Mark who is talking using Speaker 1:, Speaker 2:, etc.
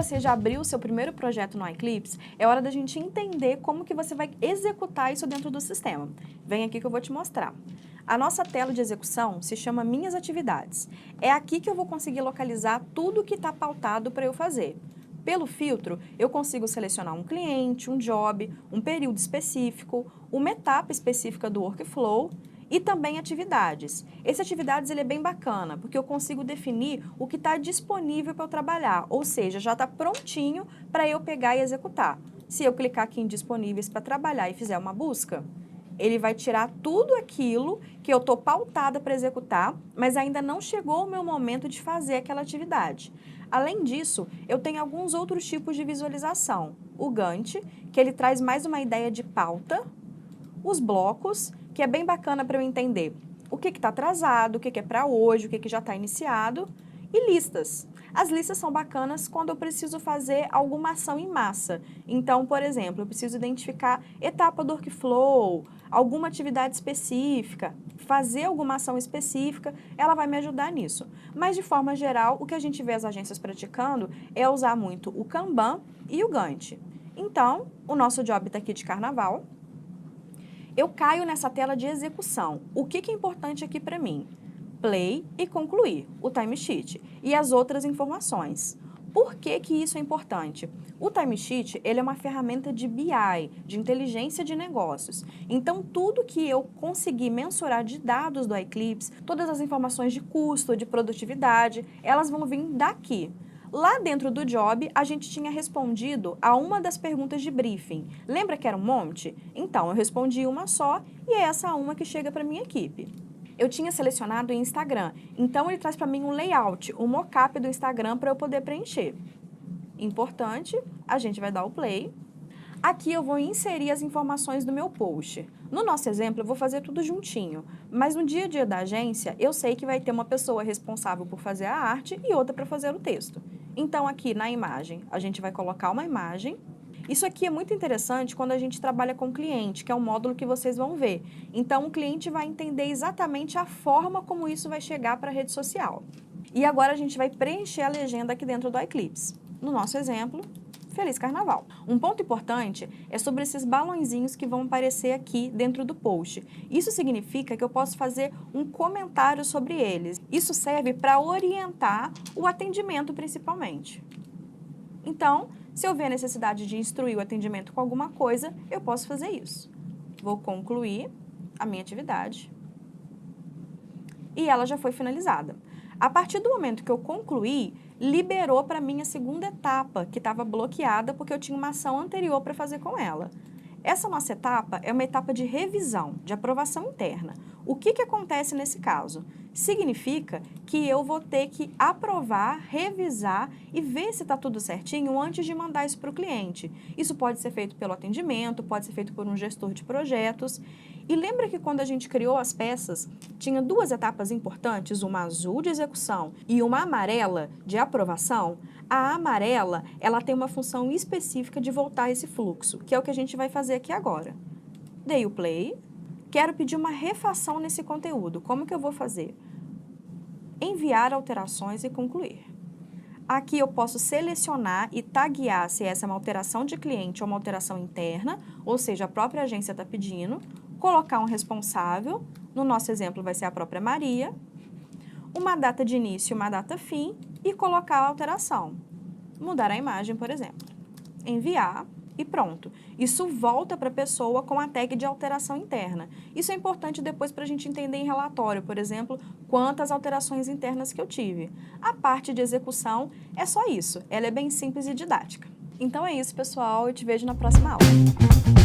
Speaker 1: você já abriu o seu primeiro projeto no iClipse, é hora da gente entender como que você vai executar isso dentro do sistema. Vem aqui que eu vou te mostrar. A nossa tela de execução se chama Minhas Atividades. É aqui que eu vou conseguir localizar tudo que está pautado para eu fazer. Pelo filtro, eu consigo selecionar um cliente, um job, um período específico, uma etapa específica do workflow e também atividades. Esse atividades ele é bem bacana, porque eu consigo definir o que está disponível para eu trabalhar, ou seja, já está prontinho para eu pegar e executar. Se eu clicar aqui em disponíveis para trabalhar e fizer uma busca, ele vai tirar tudo aquilo que eu estou pautada para executar, mas ainda não chegou o meu momento de fazer aquela atividade. Além disso, eu tenho alguns outros tipos de visualização. O Gantt, que ele traz mais uma ideia de pauta, os blocos, que é bem bacana para eu entender o que está atrasado, o que é para hoje, o que já está iniciado, e listas. As listas são bacanas quando eu preciso fazer alguma ação em massa. Então, por exemplo, eu preciso identificar etapa do workflow, alguma atividade específica, fazer alguma ação específica, ela vai me ajudar nisso. Mas, de forma geral, o que a gente vê as agências praticando é usar muito o Kanban e o Gantt. Então, o nosso job está aqui de carnaval. Eu caio nessa tela de execução. O que é importante aqui para mim? Play e concluir, o timesheet e as outras informações. Por que isso é importante? O timesheet, ele é uma ferramenta de BI, de inteligência de negócios. Então, tudo que eu conseguir mensurar de dados do iClipse, todas as informações de custo, de produtividade, elas vão vir daqui. Lá dentro do job, a gente tinha respondido a uma das perguntas de briefing. Lembra que era um monte? Então, eu respondi uma só e é essa uma que chega para a minha equipe. Eu tinha selecionado em Instagram, então ele traz para mim um layout, um mockup do Instagram para eu poder preencher. Importante, a gente vai dar o play. Aqui eu vou inserir as informações do meu post. No nosso exemplo, eu vou fazer tudo juntinho, mas no dia a dia da agência, eu sei que vai ter uma pessoa responsável por fazer a arte e outra para fazer o texto. Então, aqui na imagem, a gente vai colocar uma imagem. Isso aqui é muito interessante quando a gente trabalha com cliente, que é um módulo que vocês vão ver. Então, o cliente vai entender exatamente a forma como isso vai chegar para a rede social. E agora a gente vai preencher a legenda aqui dentro do iClipse. No nosso exemplo, Feliz Carnaval. Um ponto importante é sobre esses balãozinhos que vão aparecer aqui dentro do post. Isso significa que eu posso fazer um comentário sobre eles. Isso serve para orientar o atendimento principalmente. Então, se eu ver a necessidade de instruir o atendimento com alguma coisa, eu posso fazer isso. Vou concluir a minha atividade e ela já foi finalizada. A partir do momento que eu concluí, liberou para mim a segunda etapa, que estava bloqueada porque eu tinha uma ação anterior para fazer com ela. Essa nossa etapa é uma etapa de revisão, de aprovação interna. O que acontece nesse caso? Significa que eu vou ter que aprovar, revisar e ver se está tudo certinho antes de mandar isso para o cliente. Isso pode ser feito pelo atendimento, pode ser feito por um gestor de projetos. E lembra que quando a gente criou as peças, tinha duas etapas importantes, uma azul de execução e uma amarela de aprovação? A amarela, ela tem uma função específica de voltar esse fluxo, que é o que a gente vai fazer aqui agora. Dei o play, quero pedir uma refação nesse conteúdo. Como que eu vou fazer? Enviar alterações e concluir. Aqui eu posso selecionar e taguear se essa é uma alteração de cliente ou uma alteração interna, ou seja, a própria agência está pedindo, colocar um responsável, no nosso exemplo vai ser a própria Maria, uma data de início e uma data fim e colocar a alteração. Mudar a imagem, por exemplo. Enviar e pronto. Isso volta para a pessoa com a tag de alteração interna. Isso é importante depois para a gente entender em relatório, por exemplo, quantas alterações internas que eu tive. A parte de execução é só isso. Ela é bem simples e didática. Então é isso, pessoal. Eu te vejo na próxima aula.